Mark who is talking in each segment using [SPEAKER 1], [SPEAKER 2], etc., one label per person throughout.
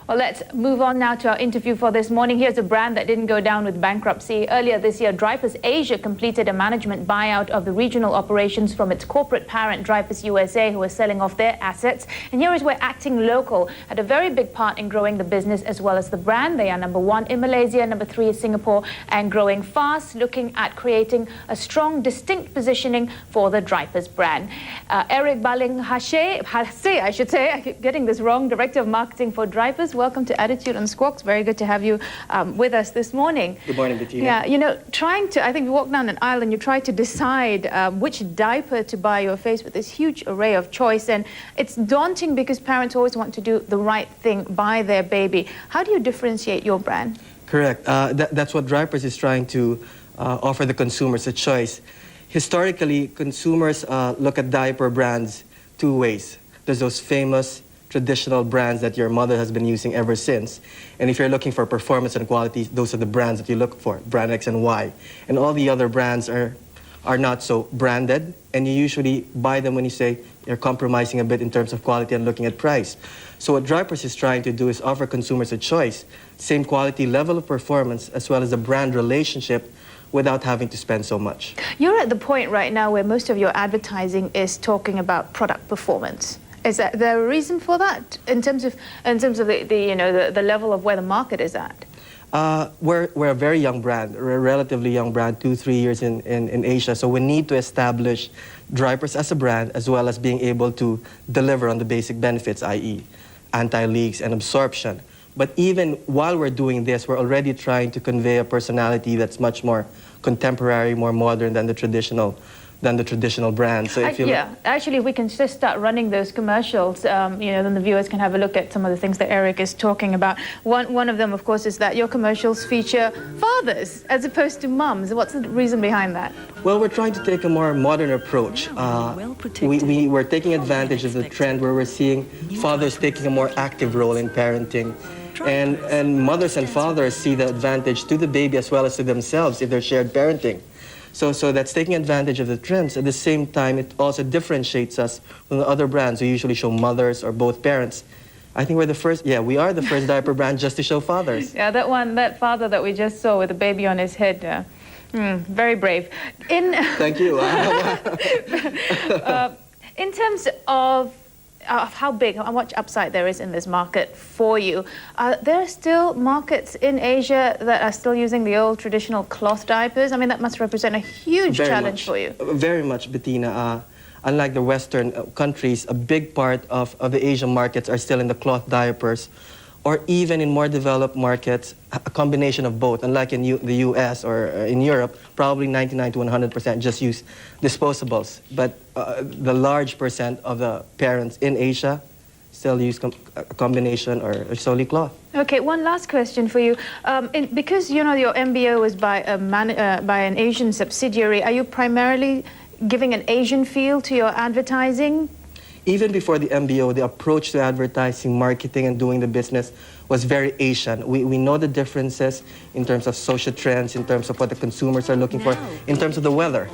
[SPEAKER 1] Well, let's move on now to our interview for this morning. Here's a brand that didn't go down with bankruptcy. Earlier this year, Drypers Asia completed a management buyout of the regional operations from its corporate parent, Drypers USA, who was selling off their assets. And here is where acting local had a very big part in growing the business as well as the brand. They are #1 in Malaysia, #3 in Singapore, and growing fast, looking at creating a strong, distinct positioning for the Drypers brand. Eric Baling Hashe, I should say, I keep getting this wrong, Director of Marketing for Drypers. Welcome to Attitude on Squawks. Very good to have you with us this morning.
[SPEAKER 2] Good morning, Bettina.
[SPEAKER 1] Yeah, you know, I think you walk down an aisle and you try to decide which diaper to buy. You're faced with this huge array of choice, and it's daunting because parents always want to do the right thing by their baby. How do you differentiate your brand?
[SPEAKER 2] Correct. That's what Drypers is trying to offer the consumers, a choice. Historically, consumers look at diaper brands two ways. There's those famous traditional brands that your mother has been using ever since. And if you're looking for performance and quality, those are the brands that you look for, brand X and Y. And all the other brands are not so branded, and you usually buy them when you say you're compromising a bit in terms of quality and looking at price. So what Drypers is trying to do is offer consumers a choice, same quality, level of performance, as well as a brand relationship without having to spend so much. You're
[SPEAKER 1] at the point right now where most of your advertising is talking about product performance. Is there a reason for that in terms of the level of where the market is at?
[SPEAKER 2] We're a very young brand, we're a relatively young brand, 2-3 years in Asia. So we need to establish Drypers as a brand, as well as being able to deliver on the basic benefits, i.e. anti-leaks and absorption. But even while we're doing this, we're already trying to convey a personality that's much more contemporary, more modern than the traditional brand. So if
[SPEAKER 1] actually, if we can just start running those commercials, then the viewers can have a look at some of the things that Eric is talking about. One of them, of course, is that your commercials feature fathers as opposed to mums. What's the reason behind that?
[SPEAKER 2] Well, we're trying to take a more modern approach. We're taking advantage of the trend where we're seeing fathers taking a more active role in parenting. And mothers and fathers see the advantage to the baby as well as to themselves if they're shared parenting. So that's taking advantage of the trends. At the same time, it also differentiates us from the other brands who usually show mothers or both parents. I think we're the first, we are the first diaper brand just to show fathers.
[SPEAKER 1] Yeah, that father that we just saw with the baby on his head, very brave.
[SPEAKER 2] Thank you.
[SPEAKER 1] In terms of how much upside there is in this market for you. There are still markets in Asia that are still using the old traditional cloth diapers. I mean, that must represent a huge challenge for you.
[SPEAKER 2] Very much, Bettina. Unlike the Western countries, a big part of the Asian markets are still in the cloth diapers, or even in more developed markets, a combination of both. Unlike in the US or in Europe, probably 99 to 100% just use disposables. But the large percent of the parents in Asia still use a combination or solely cloth.
[SPEAKER 1] Okay, one last question for you. Because your MBO is by an Asian subsidiary, are you primarily giving an Asian feel to your advertising?
[SPEAKER 2] Even before the MBO, the approach to advertising, marketing, and doing the business was very Asian. We know the differences in terms of social trends, in terms of what the consumers are looking for, in terms of the weather.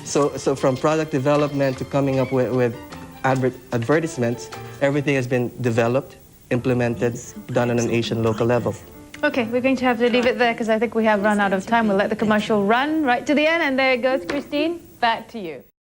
[SPEAKER 2] So from product development to coming up with advertisements, everything has been developed, implemented, done on an Asian local level.
[SPEAKER 1] Okay, we're going to have to leave it there because I think we have run out of time. We'll let the commercial run right to the end, and there it goes, Christine. Back to you.